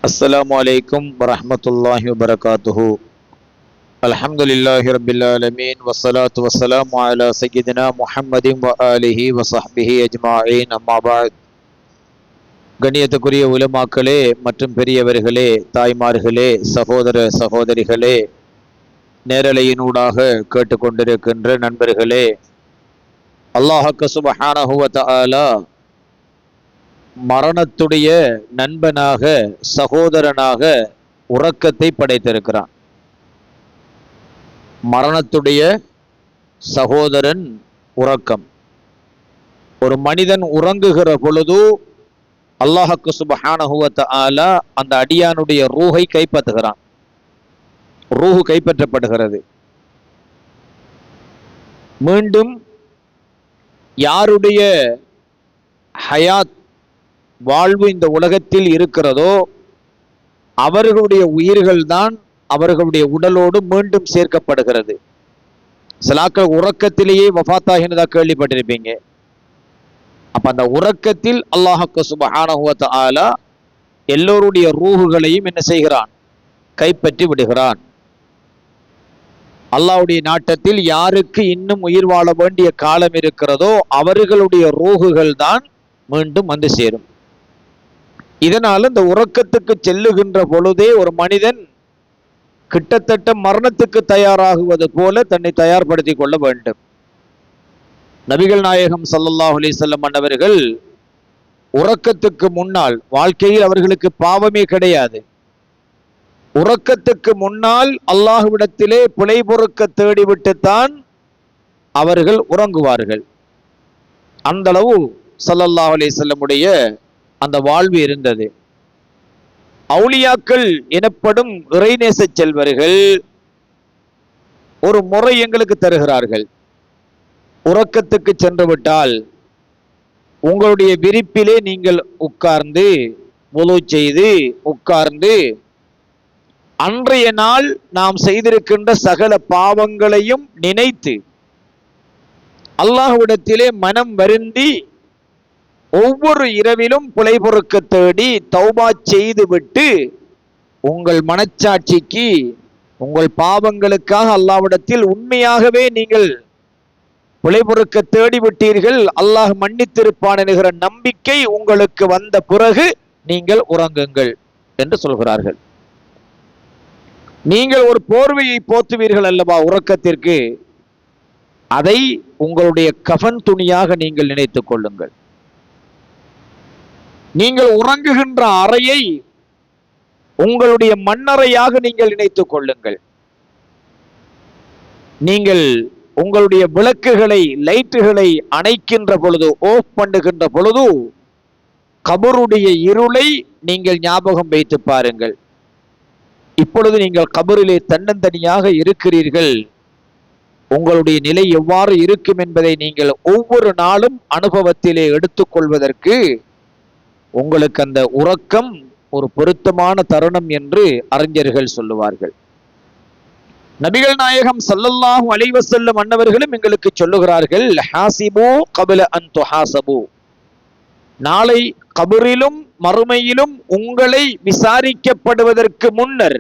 السلام عليكم ورحمة الله وبركاته. الحمد لله رب العالمين والصلاة والسلام على سيدنا محمد وآله وصحبه أجمعين. أما بعد. கண்ணியத்துக்குரிய உலமாக்களே மற்றும் பெரியவர்களே, தாய்மார்களே, சகோதர சகோதரிகளே, நேரலையினூடாக கேட்டுக்கொண்டிருக்கின்ற நண்பர்களே, அல்லாஹ் சுப்ஹானஹு வ தஆலா மரணத்துடைய நண்பனாக, சகோதரனாக உறக்கத்தை படைத்திருக்கிறான். மரணத்துடைய சகோதரன் உறக்கம். ஒரு மனிதன் உறங்குகிற பொழுது அல்லாஹ் சுப்ஹானஹு வ தஆலா அந்த அடியானுடைய ரூஹை கைப்பற்றுகிறான். ரூஹு கைப்பற்றப்படுகிறது. மீண்டும் யாருடைய ஹயாத், வாழ்வு இந்த உலகத்தில் இருக்கிறதோ அவர்களுடைய உயிர்கள் தான் அவர்களுடைய உடலோடு மீண்டும் சேர்க்கப்படுகிறது. சிலாக்கள் உறக்கத்திலேயே வஃபாத்தாகினதா கேள்விப்பட்டிருப்பீங்க. அப்ப அந்த உறக்கத்தில் அல்லாஹ் சுப்ஹானஹு வ தஆலா எல்லோருடைய ரூஹுகளையும் என்ன செய்கிறான்? கைப்பற்றி விடுகிறான். அல்லாஹ்வுடைய நாட்டத்தில் யாருக்கு இன்னும் உயிர் வாழ வேண்டிய காலம் இருக்கிறதோ அவர்களுடைய ரூஹுகள் தான் மீண்டும் வந்து சேரும். இதனால இந்த உறக்கத்துக்கு செல்லுகின்ற பொழுதே ஒரு மனிதன் கிட்டத்தட்ட மரணத்துக்கு தயாராகுவது போல தன்னை தயார்படுத்தி கொள்ள வேண்டும். நபிகள் நாயகம் ஸல்லல்லாஹு அலைஹி வஸல்லம் அன்னவர்கள் உறக்கத்துக்கு முன்னால், வாழ்க்கையில் அவர்களுக்கு பாவமே கிடையாது, உறக்கத்துக்கு முன்னால் அல்லாஹ்விடத்திலே பிழை பொறுக்க தேடிவிட்டுத்தான் அவர்கள் உறங்குவார்கள். அந்த அளவு ஸல்லல்லாஹு அலைஹி வஸல்லமுடைய அந்த வாழ்வு இருந்தது. அவுலியாக்கள் எனப்படும் இறைநேச செல்வர்கள் ஒரு முறை எங்களுக்கு தருகிறார்கள். உறக்கத்துக்கு சென்று விட்டால் உங்களுடைய விரிப்பிலே நீங்கள் உட்கார்ந்து வுது செய்து உட்கார்ந்து அன்றைய நாள் நாம் செய்திருக்கின்ற சகல பாவங்களையும் நினைத்து அல்லாஹ்விடத்திலே மனம் வருந்தி ஒவ்வொரு இரவிலும் பிழை பொறுக்க தேடி தௌபா செய்துவிட்டு உங்கள் மனச்சாட்சிக்கு, உங்கள் பாவங்களுக்காக அல்லாஹ்விடத்தில் உண்மையாகவே நீங்கள் பிழை பொறுக்க தேடி விட்டீர்கள், அல்லாஹ் மன்னித்திருப்பான் என்கிற நம்பிக்கை உங்களுக்கு வந்த பிறகு நீங்கள் உறங்குங்கள் என்று சொல்கிறார்கள். நீங்கள் ஒரு போர்வையை போத்துவீர்கள் அல்லவா உறக்கத்திற்கு, அதை உங்களுடைய கஃன் துணியாக நீங்கள் நினைத்துக் கொள்ளுங்கள். நீங்கள் உறங்குகின்ற அறையை உங்களுடைய மண்ணறையாக நீங்கள் நினைத்துக் கொள்ளுங்கள். நீங்கள் உங்களுடைய விளக்குகளை, லைட்டுகளை அணைக்கின்ற பொழுது, ஆஃப் பண்ணுகின்ற பொழுது கபருடைய இருளை நீங்கள் ஞாபகம் வைத்து பாருங்கள். இப்பொழுது நீங்கள் கபரிலே தன்னந்தனியாக இருக்கிறீர்கள். உங்களுடைய நிலை எவ்வாறு இருக்கும் என்பதை நீங்கள் ஒவ்வொரு நாளும் அனுபவத்திலே எடுத்துக்கொள்வதற்கு உங்களுக்கு அந்த உறக்கம் ஒரு பொருத்தமான தருணம் என்று அறிஞர்கள் சொல்லுவார்கள். நபிகள் நாயகம் ஸல்லல்லாஹு அலைஹி வஸல்லம் அன்னவர்களும் எங்களுக்கு சொல்லுகிறார்கள், ஹாசிபு கப்ல அன் துஹாசபு. நாளை கபரிலும் மறுமையிலும் உங்களை விசாரிக்கப்படுவதற்கு முன்னர்,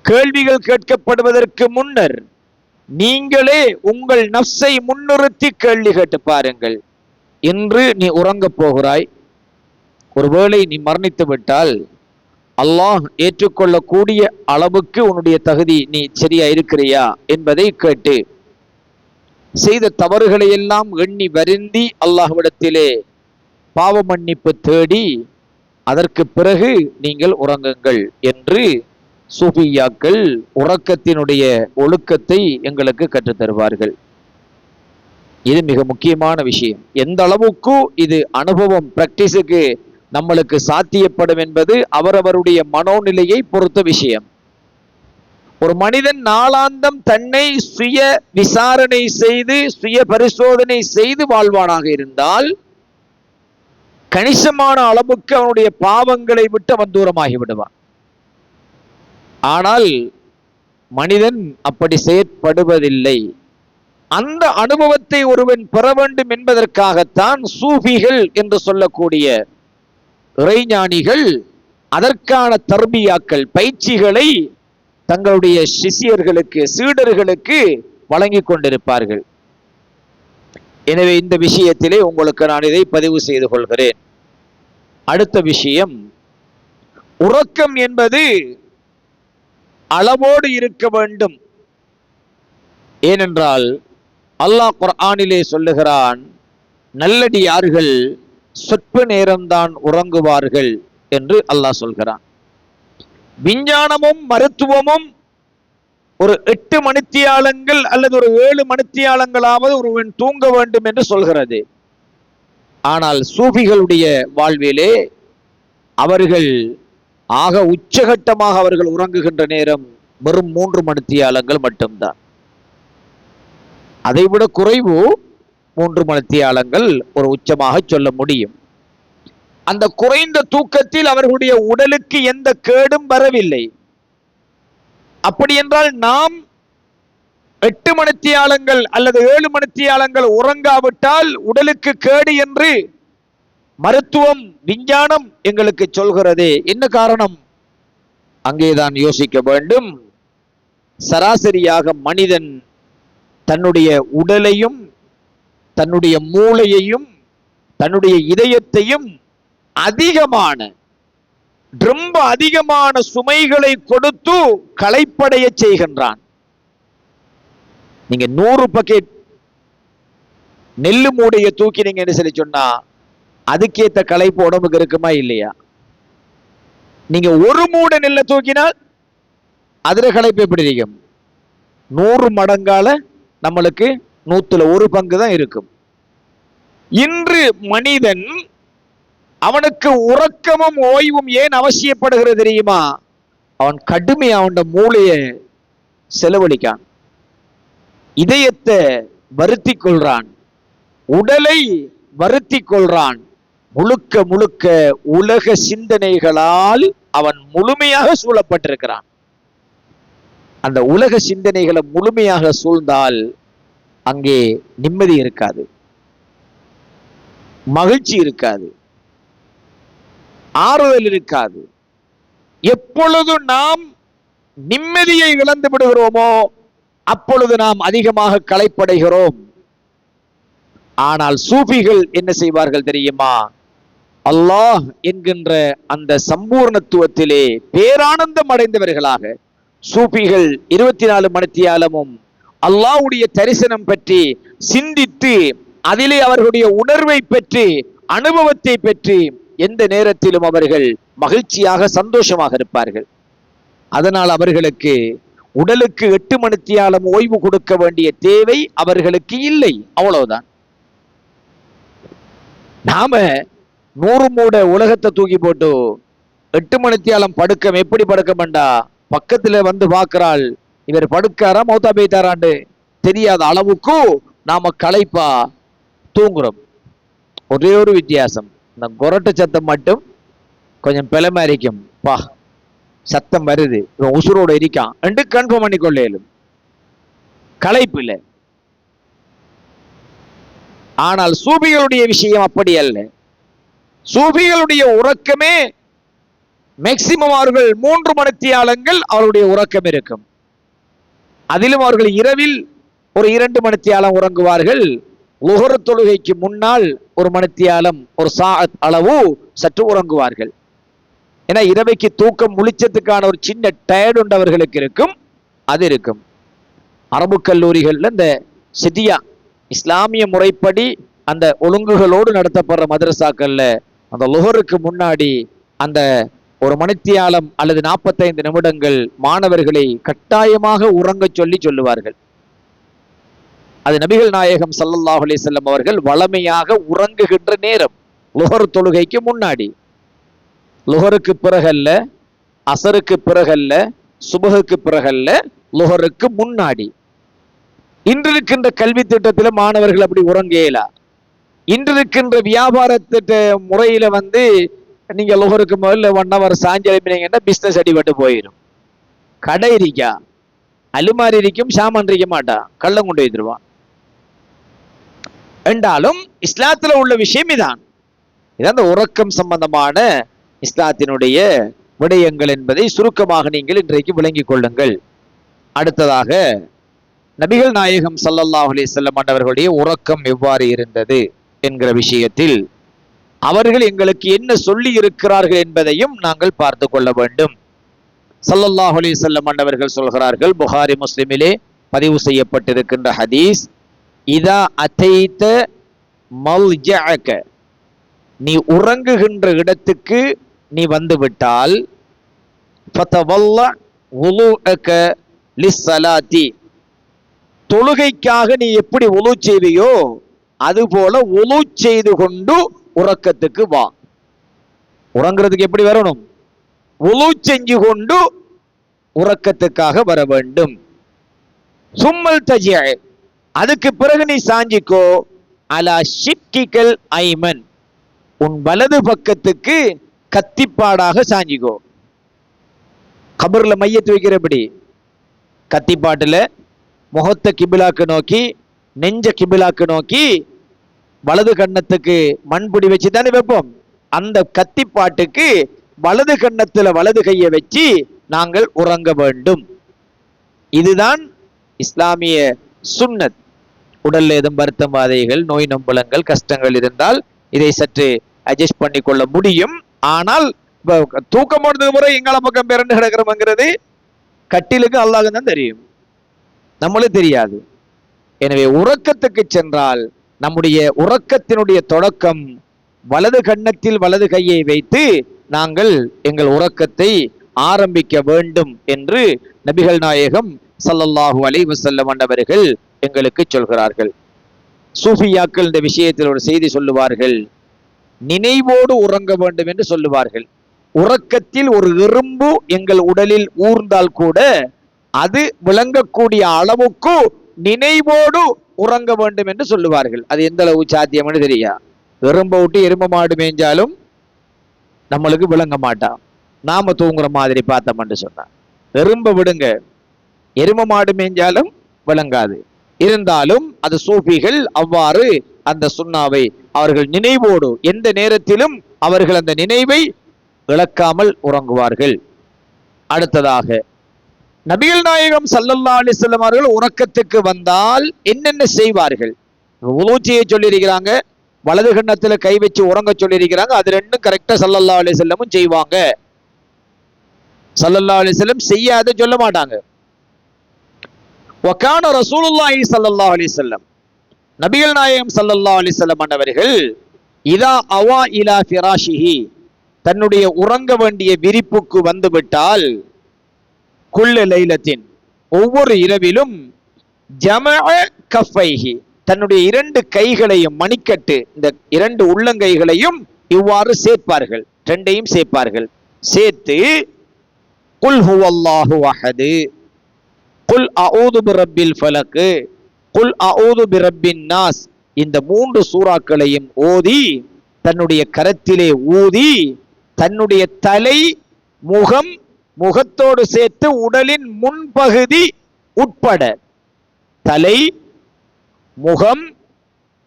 கேள்விகள் கேட்கப்படுவதற்கு முன்னர் நீங்களே உங்கள் நஃப்ஸை முன்னிறுத்தி கேள்வி கேட்டு பாருங்கள். இன்று நீ உறங்கப் போகிறாய், ஒருவேளை நீ மரணித்து விட்டால் அல்லாஹ் ஏற்றுக்கொள்ளக்கூடிய அளவுக்கு உன்னுடைய தகுதி நீ சரியா இருக்கிறியா என்பதை கேட்டு செய்த தவறுகளை எல்லாம் எண்ணி வருந்தி அல்லாஹ்விடத்திலே பாவ மன்னிப்பு தேடி அதற்கு பிறகு நீங்கள் உறங்குங்கள் என்று சூஃபியாக்கள் உறக்கத்தினுடைய ஒழுக்கத்தை எங்களுக்கு கற்றுத்தருவார்கள். இது மிக முக்கியமான விஷயம். எந்த அளவுக்கு இது அனுபவம், பிராக்டிஸுக்கு நம்மளுக்கு சாத்தியப்படும் என்பது அவரவருடைய மனோநிலையை பொறுத்த விஷயம். ஒரு மனிதன் நாளாந்தம் தன்னை சுய விசாரணை செய்து, சுய பரிசோதனை செய்து வாழ்வானாக இருந்தால் கணிசமான அளவுக்கு அவனுடைய பாவங்களை விட்டு அவன் தூரமாகி விடுவான். ஆனால் மனிதன் அப்படி செயற்படுவதில்லை. அந்த அனுபவத்தை ஒருவன் பெற வேண்டும் என்பதற்காகத்தான் சூஃபிகள் என்று சொல்லக்கூடிய இறைஞானிகள் அதற்கான தர்பியாக்கள் பயிற்சிகளை தங்களுடைய சிஷியர்களுக்கு சீடர்களுக்கு வழங்கி கொண்டிருப்பார்கள். எனவே இந்த விஷயத்திலே உங்களுக்கு நான் இதை பதிவு செய்து கொள்கிறேன். அடுத்த விஷயம், உறக்கம் என்பது அளவோடு இருக்க வேண்டும். ஏனென்றால் அல்லாஹ் குர்ஆனிலே சொல்லுகிறான், நல்லடியார்கள் சொற்ப நேரம்தான் உறங்குவார்கள் என்று அல்லாஹ் சொல்கிறான். விஞ்ஞானமும் மருத்துவமும் ஒரு 8 மணித்தியாலங்கள் அல்லது ஒரு 7 மணித்தியாலங்களாவது ஒருவன் தூங்க வேண்டும் என்று சொல்கிறது. ஆனால் சூஃபிகளுடைய வாழ்விலே அவர்கள் ஆக உச்சகட்டமாக அவர்கள் உறங்குகின்ற நேரம் வெறும் 3 மணித்தியாலங்கள் மட்டும்தான். அதைவிட குறைவு 3 மணித்தியாலங்கள் ஒரு உச்சமாக சொல்ல முடியும். அந்த குறைந்த தூக்கத்தில் அவர்களுடைய உடலுக்கு எந்த கேடும் வரவில்லை. அப்படி என்றால் நாம் 8 மணித்தியாலங்கள் அல்லது 7 மணித்தியாலங்கள் உறங்காவிட்டால் உடலுக்கு கேடு என்று மருத்துவம் விஞ்ஞானம் எங்களுக்கு சொல்கிறதே, என்ன காரணம்? அங்கேதான் யோசிக்க வேண்டும். சராசரியாக மனிதன் தன்னுடைய உடலையும் தன்னுடைய மூளையையும் தன்னுடைய இதயத்தையும் ரொம்ப அதிகமான சுமைகளை கொடுத்து களைப்படைய செய்கின்றான். நீங்க 100 பக்கெட் நெல்லு மூடைய தூக்கினீங்கன்னு சொல்லி சொன்னா அதுக்கேத்த களைப்பு உடம்புக்கு இருக்குமா இல்லையா? நீங்க 1 மூடை நெல்லை தூக்கினால் அதுல களைப்பு எப்படி இருக்கும்? 100 மடங்கால நம்மளுக்கு 100ல் 1 பங்கு தான் இருக்கும். இன்று மனிதன் அவனுக்கு உறக்கமும் ஓய்வும் ஏன் அவசியப்படுகிறது தெரியுமா? அவன் கடுமையா அவன் மூளையை செலவழிக்கான், இதயத்தை வருத்தி கொள்றான், உடலை வருத்தி கொள்றான். முழுக்க முழுக்க உலக சிந்தனைகளால் அவன் முழுமையாக சூழப்பட்டிருக்கிறான். அந்த உலக சிந்தனைகளை முழுமையாக சூழ்ந்தால் அங்கே நிம்மதி இருக்காது, மகிழ்ச்சி இருக்காது, ஆறுதல் இருக்காது. எப்பொழுது நாம் நிம்மதியை இழந்து விடுகிறோமோ அப்பொழுது நாம் அதிகமாக களைப்படைகிறோம். ஆனால் சூஃபிகள் என்ன செய்வார்கள் தெரியுமா? அல்லாஹ் என்கின்ற அந்த சம்பூர்ணத்துவத்திலே பேரானந்தம் அடைந்தவர்களாக சூஃபிகள் 24 மணித்தியாலமும் அல்லாஹ்வுடைய தரிசனம் பற்றி சிந்தித்து அதிலே அவர்களுடைய உணர்வை பெற்று அனுபவத்தை பெற்று எந்த நேரத்திலும் அவர்கள் மகிழ்ச்சியாக சந்தோஷமாக இருப்பார்கள். அதனால் அவர்களுக்கு உடலுக்கு 8 மணித்தியாலம் ஓய்வு கொடுக்க வேண்டிய தேவை அவர்களுக்கு இல்லை. அவ்வளவுதான். நாம 100 மூட உலகத்தை தூக்கி போட்டு 8 மணித்தியாலம் படுக்கம் எப்படி படுக்க வேண்டா பக்கத்துல வந்து பார்க்கிறாள், இவர் படுக்காரா மௌத்தா போய்த்தாராண்டு தெரியாத அளவுக்கு நாம களைப்பா தூங்குறோம். ஒரே ஒரு வித்தியாசம், இந்த கொரட்டை சத்தம் மட்டும் கொஞ்சம் பிளமா இருக்கும். பா சத்தம் வருது, இவன் உசுரோடு இருக்கான் என்று கன்ஃபார்ம் பண்ணிக்கொள்ளும், களைப்பு இல்லை. ஆனால் சூபிகளுடைய விஷயம் அப்படி அல்ல. சூபிகளுடைய உறக்கமே மேக்சிமம் அவர்கள் 3 மணித்தியாலங்கள் அவருடைய உறக்கம் இருக்கும். அதிலும் அவர்கள் இரவில் ஒரு 2 மணித்தியாலம் உறங்குவார்கள். லுஹர் தொழுகைக்கு முன்னால் 1 மணித்தியாலம் ஒரு சாஅத் அளவு சற்று உறங்குவார்கள். ஏன்னா இரவைக்கு தூக்கம் முழிச்சதுக்கான ஒரு சின்ன டயர்டு உண்டவர்களுக்கு இருக்கும், அது இருக்கும். அரபு கல்லூரிகள்ல இந்த சிதியா இஸ்லாமிய முறைப்படி அந்த ஒழுங்குகளோடு நடத்தப்படுற மதரசாக்கள்ல அந்த லுஹருக்கு முன்னாடி அந்த 1 மணித்தியாலம் அல்லது 45 நிமிடங்கள் மாணவர்களை கட்டாயமாக உறங்க சொல்லுவார்கள். அது நபிகள் நாயகம் ஸல்லல்லாஹு அலைஹி வஸல்லம் அவர்கள் வளமையாக உறங்குகின்ற நேரம் லுஹர் தொழுகைக்கு முன்னாடி. லுஹருக்கு பிறகல்ல, அசருக்கு பிறகல்ல, சுபஹுக்கு பிறகல்ல, லுஹருக்கு முன்னாடி. இன்று இருக்கின்ற கல்வி திட்டத்தில் மாணவர்கள் அப்படி உறங்கேலா. இன்று இருக்கின்ற வியாபார திட்ட முறையில நீங்க லுஹருக்கு முதல்ல 1 hour சாஞ்சலிங்கன்னா பிசினஸ் அடிபட்டு போயிடும். கடை இருக்கா, அலுமாரி இருக்கும், சாமான் இருக்க மாட்டா, கள்ளம் கொண்டு வைத்துருவான். என்றாலும் இஸ்லாத்துல உள்ள விஷயம் இதான். இதான் உறக்கம் சம்பந்தமான இஸ்லாத்தினுடைய விடயங்கள் என்பதை சுருக்கமாக நீங்கள் இன்றைக்கு விளங்கிக் கொள்ளுங்கள். அடுத்ததாக நபிகள் நாயகம் ஸல்லல்லாஹு அலைஹி வஸல்லம் அவர்களுடைய உறக்கம் எவ்வாறு இருந்தது என்கிற விஷயத்தில் அவர்கள் எங்களுக்கு என்ன சொல்லி இருக்கிறார்கள் என்பதையும் நாங்கள் பார்த்து கொள்ள வேண்டும். ஸல்லல்லாஹு அலைஹி வஸல்லம் அவர்கள் சொல்கிறார்கள், புகாரி முஸ்லிமிலே பதிவு செய்யப்பட்டிருக்கின்ற ஹதீஸ், இதா அதைத மல்ஜஅக, நீ உறங்குகின்ற இடத்துக்கு நீ வந்துவிட்டால், ஃபதவல்ல வுலூஅக லிஸ்ஸலாத்தி, தொழுகைக்காக நீ எப்படி உலு செய்வியோ அதுபோல உலு செய்து கொண்டு உறக்கத்துக்கு வா. உறங்குறதுக்கு எப்படி வரணும்? உலு செஞ்சு கொண்டு உறக்கத்துக்காக வர வேண்டும். சும்மல் தஜிஅ, அதுக்கு பிறகு நீ சாஞ்சிக்கோ, அலா ஷிக்கிகல் ஐமன், உன் வலது பக்கத்துக்கு கத்திப்பாடாக சாஞ்சிக்கோ. கபர்ல மையத்து வைக்கிறபடி கத்திப்பாட்டுல முகத்தை கிபிலாக்கு நோக்கி, நெஞ்ச கிபிலாக்கு நோக்கி, வலது கன்னத்துக்கு மண்புடி வச்சு தானே வைப்போம். அந்த கத்திப்பாட்டுக்கு வலது கன்னத்துல வலது கையை வச்சு நாங்கள் உறங்க வேண்டும். இதுதான் இஸ்லாமிய சுன்னத். உடல்ல ஏதும் வருத்தம் வாதைகள், நோய் நொம்பலங்கள், கஷ்டங்கள் இருந்தால் இதை சற்று அட்ஜஸ்ட் பண்ணி கொள்ள முடியும். ஆனால் தூக்கம் போனதுக்கு பிறகு எங்கால பக்கம் பிறண்டு கிடக்கிறோம்ங்கிறது கட்டிலுக்கு அல்லாஹ்க்கு தான் தெரியும், நம்மளும் தெரியாது. எனவே உறக்கத்துக்கு சென்றால் நம்முடைய உறக்கத்தினுடைய தொடக்கம் வலது கன்னத்தில் வலது கையை வைத்து நாங்கள் எங்கள் உறக்கத்தை ஆரம்பிக்க வேண்டும் என்று நபிகள் நாயகம் ஸல்லல்லாஹு அலைஹி வஸல்லம் அவர்கள் எங்களுக்கு சொல்கிறார்கள். சூஃபியாக்கள் இந்த விஷயத்தில் ஒரு செய்தி சொல்லுவார்கள், நினைவோடு உறங்க வேண்டும் என்று சொல்லுவார்கள். உறக்கத்தில் ஒரு எறும்பு எங்கள் உடலில் ஊர்ந்தால் கூட அது விளங்கக்கூடிய அளவுக்கு நினைவோடு உறங்க வேண்டும் என்று சொல்லுவார்கள். அது எந்த அளவு சாத்தியம்னு தெரியா. எறும்பை விட்டு எறும்பு மாடு மேய்ஞ்சாலும் நம்மளுக்கு விளங்க மாட்டான், நாம தூங்குற மாதிரி பார்த்தோம்னு சொன்னா. எறும்பை விடுங்க, எரும மாடு மேய்ஞ்சாலும் விளங்காது. இருந்தாலும் அது சூஃபிகள் அவ்வாறு அந்த சுன்னாவை அவர்கள் நினைவோடு எந்த நேரத்திலும் அவர்கள் அந்த நினைவை இழக்காமல் உறங்குவார்கள். அடுத்ததாக நபிகள் நாயகம் ஸல்லல்லாஹு அலைஹி வஸல்லம் அவர்கள் உறக்கத்துக்கு வந்தால் என்னென்ன செய்வார்கள்? உலூ செய்ய சொல்லியிருக்கிறாங்க, வலது கன்னத்துல கை வச்சு உறங்க சொல்லியிருக்கிறாங்க. அது ரெண்டும் கரெக்டா ஸல்லல்லாஹு அலைஹி வஸல்லமும் செய்வாங்க. ஸல்லல்லாஹு அலைஹி வஸல்லம் செய்யாத சொல்ல மாட்டாங்க. வகான ரசூலுல்லாஹி ஸல்லல்லாஹு அலைஹி வஸல்லம், நபிகள் நாயகம் ஸல்லல்லாஹு அலைஹி வஸல்லம் அவர்கள் இதா அவா இலா ஃபிராஷிஹி, தன்னுடைய உறங்க வேண்டிய விரிப்புக்கு வந்துவிட்டால், குல்ல லைலத்தின், ஒவ்வொரு இரவிலும், ஜமஅ கஃபைஹி, தன்னுடைய இரண்டு கைகளையும், மணிக்கட்டு இந்த இரண்டு உள்ளங்கைகளையும் இவ்வாறு சேர்ப்பார்கள், ரெண்டையும் சேர்ப்பார்கள். சேர்த்து குல் ஹுவல்லாஹு அஹது, குல் அஊது பிரப்பில் ஃபலக், குல் அஊது பிரப்பின் நாஸ், இந்த மூன்று சூறாக்களையும் ஓதி தன்னுடைய கரத்திலே ஊதி தன்னுடைய தலை, முகம், முகத்தோடு சேர்த்து உடலின் முன்பகுதி உட்பட, தலை, முகம்,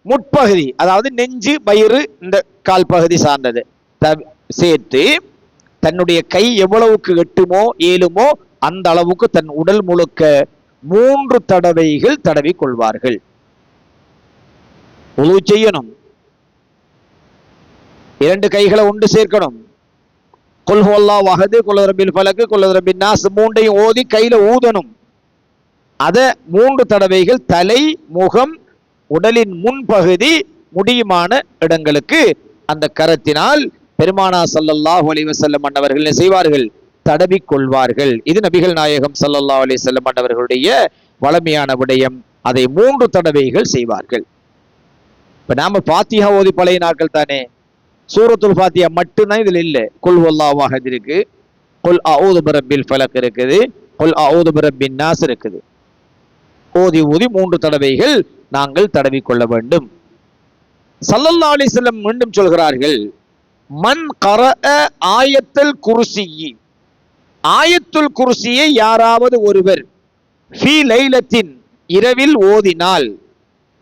முற்பகுதி, அதாவது நெஞ்சு, வயிறு, இந்த கால் பகுதி சார்ந்தது சேர்த்து தன்னுடைய கை எவ்வளவுக்கு எட்டுமோ ஏழுமோ அந்த அளவுக்கு தன் உடல் முழுக்க 3 தடவைகள் தடவி கொள்வார்கள். உது செய்யணும், 2 கைகளை ஒன்று சேர்க்கணும். குல் ஹுவல்லாஹு அஹது, குல் ரப்பில் ஃபலக், குல் ரப்பின் நாஸ், மூண்டையும் ஓதி கையில ஊதணும். அத 3 தடவைகள் தலை, முகம், உடலின் முன்பகுதி, முடியுமான இடங்களுக்கு அந்த கரத்தினால் பெருமானா ஸல்லல்லாஹு அலைஹி வஸல்லம் அவர்கள் செய்வார்கள், தடவி கொள்வார்கள். இது நபிகள் நாயகம் ஸல்லல்லாஹு அலைஹி வஸல்லம் அவர்களுடைய வளமையான விடயம். அதை 3 தடவைகள் செய்வார்கள். இப்ப நாம ஃபாத்திஹா ஓதி பழைய நாட்கள் தானே, சூரத்துல் ஃபாத்திஹா மட்டும்தான் இதுல இல்ல. குல் ஹுவல்லாஹு அஹத் இருக்கு, குல் அஊது பிரப்பில் ஃபலக் இருக்குது, குல் அஊது பிரப்பின் நாஸ் இருக்குது. ஓதி ஊதி 3 தடவைகள் நாங்கள் தடவி கொள்ள வேண்டும். ஸல்லல்லாஹு அலைஹி வஸல்லம் மீண்டும் சொல்கிறார்கள், மன் கரஅ ஆயத்துல் குர்ஸி, ஆயத்துல் குர்ஸியை யாராவது ஒருவர் ஃபீ லைலத்தின், இரவில் ஓதினால்,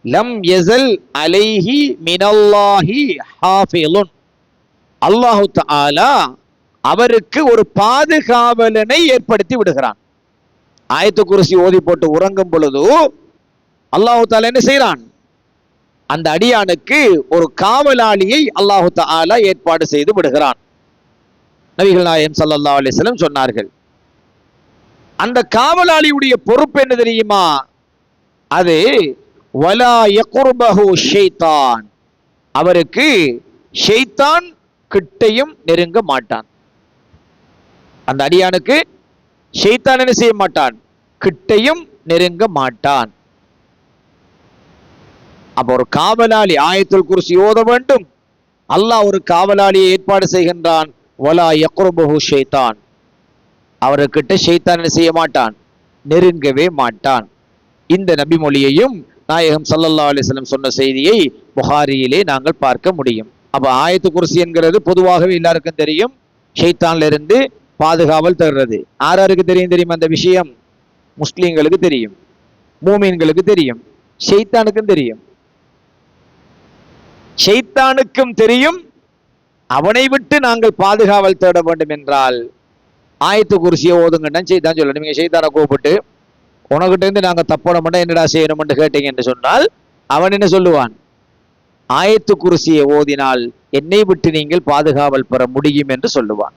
லம் யஸல் அலைஹி மினல்லாஹி ஹாஃபிலுன், அல்லாஹு தஆலா அவருக்கு ஒரு பாதுகாவலனை ஏற்படுத்தி விடுகிறான். ஆயத்து குர்சி ஓதி போட்டு உறங்கும் பொழுது அல்லாஹு தஆலா என்ன செய்யறான்? அந்த அடியானுக்கு ஒரு காவலாளியை அல்லாஹு தஆலா ஏற்பாடு செய்து விடுகிறான். நபிகள் நாயகம் ஸல்லல்லாஹு அலைஹி வஸல்லம் சொன்னார்கள், அந்த காவலாளியுடைய பொறுப்பு என்ன தெரியுமா? அது வலா யக்ருபஹு ஷைத்தான், அவருக்கு ஷைத்தான் கிட்டையும் நெருங்க மாட்டான். அந்த அடியானுக்கு ஷைத்தான் என்ன செய்ய மாட்டான்? கிட்டையும் நெருங்க மாட்டான். அப்ப ஒரு காவலாளி ஆயத்துல் குர்சி ஓத வேண்டும். அல்லாஹ் ஒரு காவலாளியை ஏற்பாடு செய்கின்றான். வலா யக்ருபஹு ஷைத்தான், அவர்கிட்ட ஷைத்தான் என்ன செய்ய மாட்டான்? நெருங்கவே மாட்டான். இந்த நபி மொழியையும் நாயகம் ஸல்லல்லாஹு அலைஹி வஸல்லம் சொன்ன செய்தியை புகாரியிலே நாங்கள் பார்க்க முடியும். அப்ப ஆயத்து குர்சி என்கிறது பொதுவாகவே எல்லாருக்கும் தெரியும், ஷைத்தான்ல இருந்து பாதுகாவல் தருறது. யாருக்கு தெரியும் தெரியுமா அந்த விஷயம்? முஸ்லிம்களுக்கு தெரியும், மூமின்களுக்கு தெரியும், ஷைத்தானுக்கும் தெரியும். ஷைத்தானுக்கும் தெரியும். அவனை விட்டு நாங்கள் பாதுகாவல் தேட வேண்டும் என்றால் ஆயத்து குர்சியை ஓதுங்கன்னா ஷைத்தான் சொல்லணும். நீங்க ஷைத்தானை கூப்பிட்டு உனக்கிட்ட இருந்து நாங்க தப்போட மாட்டோம், என்னடா செய்யணும்னு கேட்டீங்க என்று சொன்னால் அவன் என்ன சொல்லுவான்? ஆயத்து குர்சியை ஓதினால் என்னை விட்டு நீங்கள் பாதுகாவல் பெற முடியும் என்று சொல்லுவான்.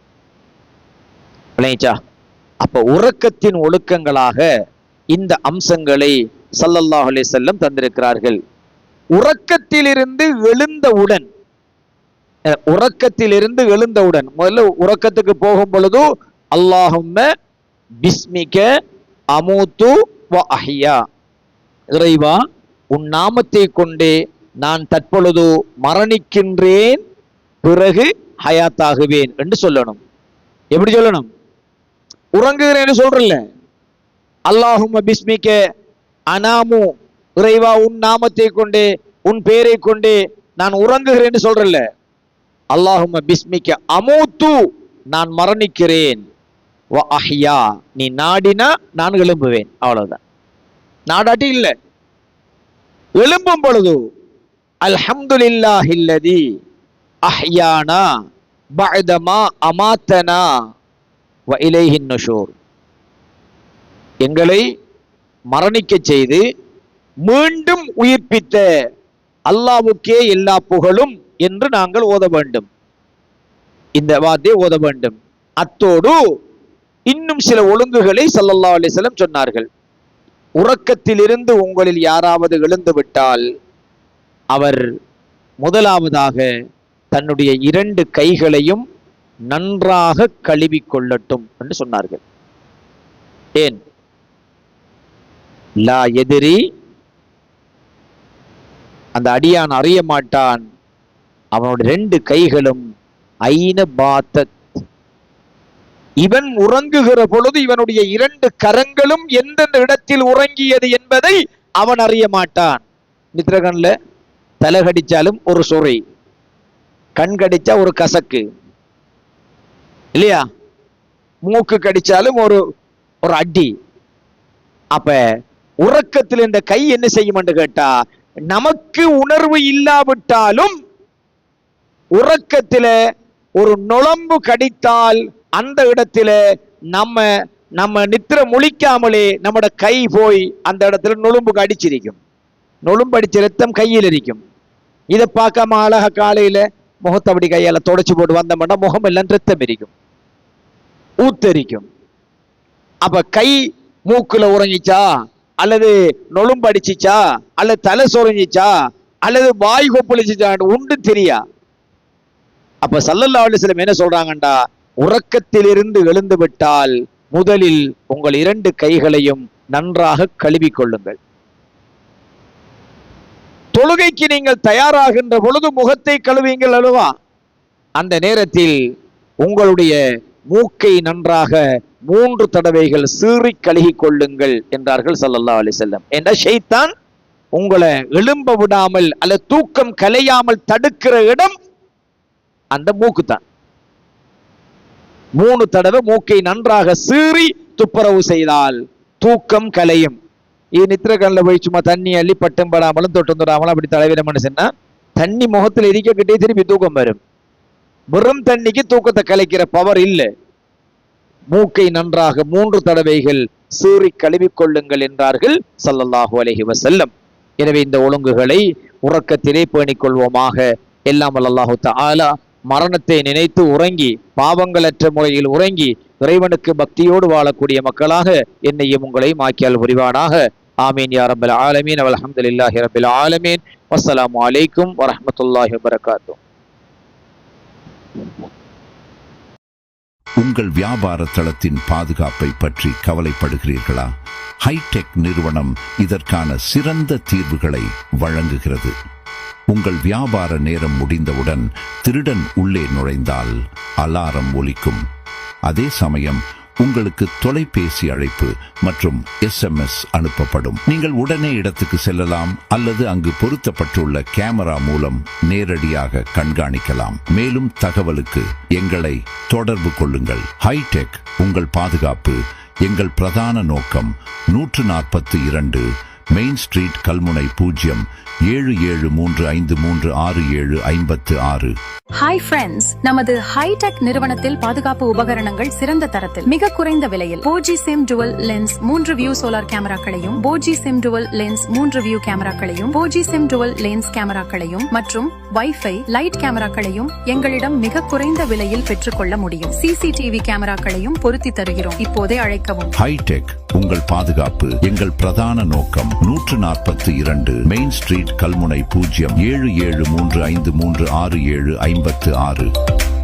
அப்ப உறக்கத்தின் ஒழுக்கங்களாக இந்த அம்சங்களை ஸல்லல்லாஹு அலைஹி வஸல்லம் தந்திருக்கிறார்கள். உறக்கத்திலிருந்து எழுந்தவுடன் முதல்ல உறக்கத்துக்கு போகும் பொழுது அல்லாஹும்ம பிஸ்மிக அமூத்து வ அஹ்யா, இறைவா உன் நாமத்தை கொண்டே நான் தற்பொழுது மரணிக்கின்றேன், பிறகு ஹயாத்தாகுவேன் என்று சொல்லணும். எப்படி சொல்லணும்? உறங்குகிறேன்னு சொல்றல, அல்லாஹும்ம பிஸ்மிக அனாமு, இறைவா உன் நாமத்தை கொண்டே உன் பேரை கொண்டே நான் உறங்குகிறேன்னு சொல்றல, அல்லாஹும்ம பிஸ்மிக அமூத்து, நான் மரணிக்கிறேன், வ அஹ்யா, நீ நாடினா நான் எழும்புவேன். அவ்வளவுதான். நாடாட்டி இல்லை. எழும்பும் பொழுது அல்ஹம்துலில்லாஹில்லதி அஹ்யானா பஅதமா அமாத்தனா வ இலைஹின் நுஷூர், எங்களை மரணிக்க செய்து மீண்டும் உயிர்ப்பித்த அல்லாஹ்வுக்கே எல்லா புகழும் என்று நாங்கள் ஓத வேண்டும். இந்த வார்த்தையை ஓத வேண்டும். அத்தோடு இன்னும் சில ஒழுங்குகளை ஸல்லல்லாஹு அலைஹி வஸல்லம் சொன்னார்கள். உறக்கத்திலிருந்து உங்களில் யாராவது எழுந்து விட்டால் அவர் முதலாவதாக தன்னுடைய 2 கைகளையும் நன்றாக கழுவி கொள்ளட்டும் என்று சொன்னார்கள். ஏன்? லா எதிரி, அந்த அடியான் அறிய மாட்டான், அவனுடைய 2 கைகளும் ஐன பாத்தத், இவன் உறங்குகிற பொழுது இவனுடைய 2 கரங்களும் எந்தெந்த இடத்தில் உறங்கியது என்பதை அவன் அறிய மாட்டான். நித்ரகன்ல தலை கடிச்சாலும் ஒரு சொறை, கண் கடிச்சா ஒரு கசக்கு இல்லையா, மூக்கு கடிச்சாலும் ஒரு அடி. அப்ப உறக்கத்தில் இந்த கை என்ன செய்யும் என்று கேட்டா, நமக்கு உணர்வு இல்லாவிட்டாலும் உறக்கத்தில ஒரு நுளம்பு கடித்தால் அந்த இடத்துல நம்ம நித்திர முழிக்காமலே நம்மட கை போய் அந்த இடத்துல நுளம்புக்கு அடிச்சிருக்கும். நுளம்பு அடிச்ச ரத்தம் கையில் இருக்கும். இதை பார்க்காம அழகா காலையில முகத்தை அப்படி கையால தொடச்சு போட்டு வந்தோம்னா முகம் எல்லாம் ரத்தம் இருக்கும், ஊத்தரிக்கும். அப்ப கை மூக்குல உறங்கிச்சா, அல்லது நொழும்பு அடிச்சிச்சா, அல்லது தலை சொரங்கிச்சா, அல்லது வாய் கொப்பளிச்சா உண்டு தெரியா. அப்ப ஸல்லல்லாஹு அலைஹி வஸல்லம் என்ன சொல்றாங்கண்டா, உறக்கத்திலிருந்து எழுந்து விட்டால் முதலில் உங்கள் 2 கைகளையும் நன்றாக கழுவி கொள்ளுங்கள். தொழுகைக்கு நீங்கள் தயாராகின்ற பொழுது முகத்தை கழுவீங்கள் அல்லவா, அந்த நேரத்தில் உங்களுடைய மூக்கை நன்றாக 3 தடவைகள் சீறி கழுகி கொள்ளுங்கள் என்றார்கள் ஸல்லல்லாஹு அலைஹி வஸல்லம். என்ற ஷைத்தான் உங்களை எழும்ப விடாமல் அல்ல தூக்கம் கலையாமல் தடுக்கிற இடம் அந்த மூக்கு தான். 3 தடவை மூக்கை நன்றாக சீறி துப்புரவு செய்தால் தூக்கம் கலையும். இது நித்திரக்கண்ல போய் சும்மா தண்ணி அள்ளி பட்டம் படாமலும் தொட்டும் தொடாமலும் அப்படி தலைவிட மனுஷன்னா தண்ணி முகத்தில் எரிக்கக்கிட்டே திருப்பி தூக்கம் வரும். வெறும் தண்ணிக்கு தூக்கத்தை கலைக்கிற பவர் இல்லை. மூக்கை நன்றாக 3 தடவைகள் சீறி கழுவிக் கொள்ளுங்கள் என்றார்கள் ஸல்லல்லாஹு அலைஹி வஸல்லம். எனவே இந்த ஒழுங்குகளை உறக்கத்திலே பேணிக் கொள்வோமாக. எல்லாம் அல்லாஹு தஆலா மரணத்தை நினைத்து உறங்கி பாவங்களற்ற முறையில் உறங்கி இறைவனுக்கு பக்தியோடு வாழக்கூடிய மக்களாக என்னையும் உங்களையும் ஆக்கியால் புரிவானாக. ஆமீன் யா ரப்பல் ஆலமீன். அல்ஹம்துலில்லாஹி ரப்பில் ஆலமீன். வஸ்ஸலாமு அலைக்கும் வரஹ்மத்துல்லாஹி வபரகாத்துஹு. உங்கள் வியாபார தளத்தின் பாதுகாப்பை பற்றி கவலைப்படுகிறீர்களா? ஹைடெக் நிறுவனம் இதற்கான சிறந்த தீர்வுகளை வழங்குகிறது. உங்கள் வியாபார நேரம் முடிந்தவுடன் திருடன் உள்ளே நுழைந்தால் அலாரம் ஒலிக்கும். அதே சமயம் உங்களுக்கு தொலைபேசி அழைப்பு மற்றும் SMS அனுப்பப்படும். நீங்கள் உடனே இடத்துக்கு செல்லலாம் அல்லது அங்கு பொருத்தப்பட்டுள்ள கேமரா மூலம் நேரடியாக கண்காணிக்கலாம். மேலும் தகவலுக்கு எங்களை தொடர்பு கொள்ளுங்கள். ஹைடெக், உங்கள் பாதுகாப்பு எங்கள் பிரதான நோக்கம். 142 main street, Kalmunai 07735365756. Hi friends, நமது ஹைடெக் நிறுவனத்தில் பாதுகாப்பு உபகரணங்கள் சிறந்த தரத்தில் மிக குறைந்த விலையில் four G sim dual lens 3 view solar கேமராக்களையும், four G sim dual lens 3 view கேமராக்களையும், போஜி சிம் டுவல் லென்ஸ் கேமராக்களையும் மற்றும் வைஃபை லைட் கேமராக்களையும் எங்களிடம் மிக குறைந்த விலையில் பெற்றுக்கொள்ள முடியும். CCTV கேமராக்களையும் பொருத்தி தருகிறோம். இப்போதே அழைக்கவும். ஹைடெக், உங்கள் பாதுகாப்பு எங்கள் பிரதான நோக்கம். 142 மெயின் ஸ்ட்ரீட், கல்முனை 07735365756.